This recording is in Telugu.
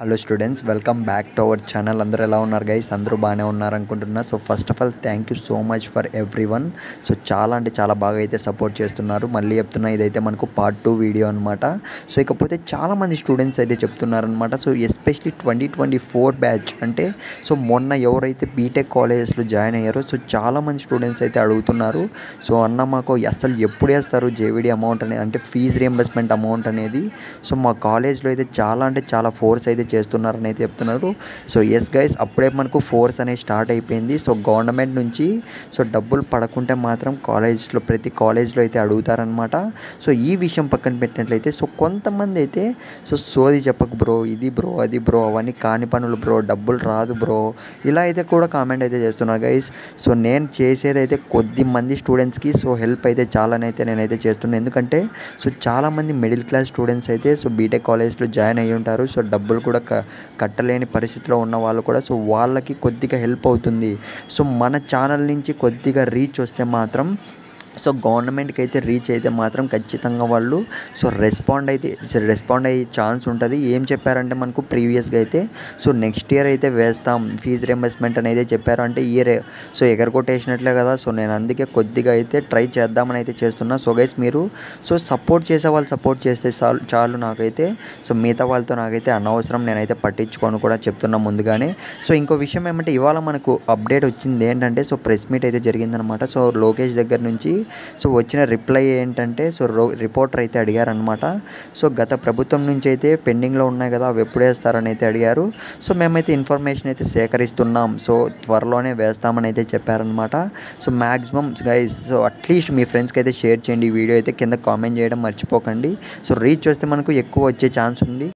Hello students, welcome back to our channel. అందరూ ఎలా ఉన్నారు గైస్? అందరూ బాగానే ఉన్నారు అనుకుంటున్నా. So first of all thank you so much for every one. So చాలా అంటే చాలా బాగా అయితే సపోర్ట్ చేస్తున్నారు. మళ్ళీ చెప్తున్నా, ఇదైతే మనకు పార్ట్ 2 వీడియో అనమాట. సో ఇకపోతే చాలామంది స్టూడెంట్స్ అయితే చెప్తున్నారనమాట. సో ఎస్పెషలీ 2024 బ్యాచ్ అంటే సో మొన్న ఎవరైతే బీటెక్ కాలేజెస్లో జాయిన్ అయ్యారో సో చాలామంది స్టూడెంట్స్ అయితే అడుగుతున్నారు. సో అన్న మాకు అసలు ఎప్పుడు వేస్తారు జేవిడి అమౌంట్ అనేది, అంటే ఫీజు రియంబర్స్మెంట్ అమౌంట్ అనేది. సో మా కాలేజ్లో అయితే చాలా అంటే చాలా ఫోర్స్ అయితే చేస్తున్నారని అయితే చెప్తున్నారు. సో ఎస్ గైస్, అప్పుడే మనకు ఫోర్స్ అనేది స్టార్ట్ అయిపోయింది. సో గవర్నమెంట్ నుంచి సో డబ్బులు పడకుంటే మాత్రం కాలేజ్లో ప్రతి కాలేజ్లో అయితే అడుగుతారనమాట. సో ఈ విషయం పక్కన పెట్టినట్లయితే సో కొంతమంది అయితే సో సోది చెప్పకు బ్రో, ఇది బ్రో అది బ్రో, అవన్నీ కాని పనులు బ్రో, డబ్బులు రాదు బ్రో, ఇలా అయితే కూడా కామెంట్ అయితే చేస్తున్నారు గైస్. సో నేను చేసేది అయితే కొద్ది మంది స్టూడెంట్స్కి సో హెల్ప్ అయితే చాలానైతే నేనైతే చేస్తున్నాను. ఎందుకంటే సో చాలామంది మిడిల్ క్లాస్ స్టూడెంట్స్ అయితే సో బీటెక్ కాలేజ్లో జాయిన్ అయ్యి ఉంటారు. సో డబ్బులు కూడా కట్టలేని పరిస్థితిలో ఉన్న వాళ్ళు కూడా సో వాళ్ళకి కొద్దిగా హెల్ప్ అవుతుంది. సో మన ఛానల్ నుంచి కొద్దిగా రీచ్ వస్తే మాత్రం సో గవర్నమెంట్కి అయితే రీచ్ అయితే మాత్రం ఖచ్చితంగా వాళ్ళు సో రెస్పాండ్ అయ్యే ఛాన్స్ ఉంటుంది. ఏం చెప్పారంటే మనకు ప్రీవియస్గా అయితే సో నెక్స్ట్ ఇయర్ అయితే వేస్తాం ఫీజు రింబర్స్మెంట్ అనేది చెప్పారు. అంటే ఇయర్ సో ఎగరగొట్టేసినట్లే కదా. సో నేను అందుకే కొద్దిగా అయితే ట్రై చేద్దామని అయితే చేస్తున్నా. సో గైస్, మీరు సో సపోర్ట్ చేసే వాళ్ళు సపోర్ట్ చేస్తే చాలు నాకైతే. సో మిగతా వాళ్ళతో నాకైతే అనవసరం, నేనైతే పట్టించుకొని కూడా చెప్తున్నా ముందుగానే. సో ఇంకో విషయం ఏమంటే ఇవాళ మనకు అప్డేట్ వచ్చింది ఏంటంటే సో ప్రెస్ మీట్ అయితే జరిగిందనమాట. సో లోకేష్ దగ్గర నుంచి సో వచ్చిన రిప్లై ఏంటంటే సో రిపోర్టర్ అయితే అడిగారనమాట. సో గత ప్రభుత్వం నుంచి అయితే పెండింగ్లో ఉన్నాయి కదా, అవి ఎప్పుడు వేస్తారని అయితే అడిగారు. సో మేమైతే ఇన్ఫర్మేషన్ అయితే సేకరిస్తున్నాం, సో త్వరలోనే వేస్తామని అయితే చెప్పారనమాట. So maximum guys so at least మీ ఫ్రెండ్స్కి అయితే షేర్ చేయండి. ఈ వీడియో అయితే కింద కామెంట్ చేయడం మర్చిపోకండి. సో రీచ్ వస్తే మనకు ఎక్కువ వచ్చే ఛాన్స్ ఉంది.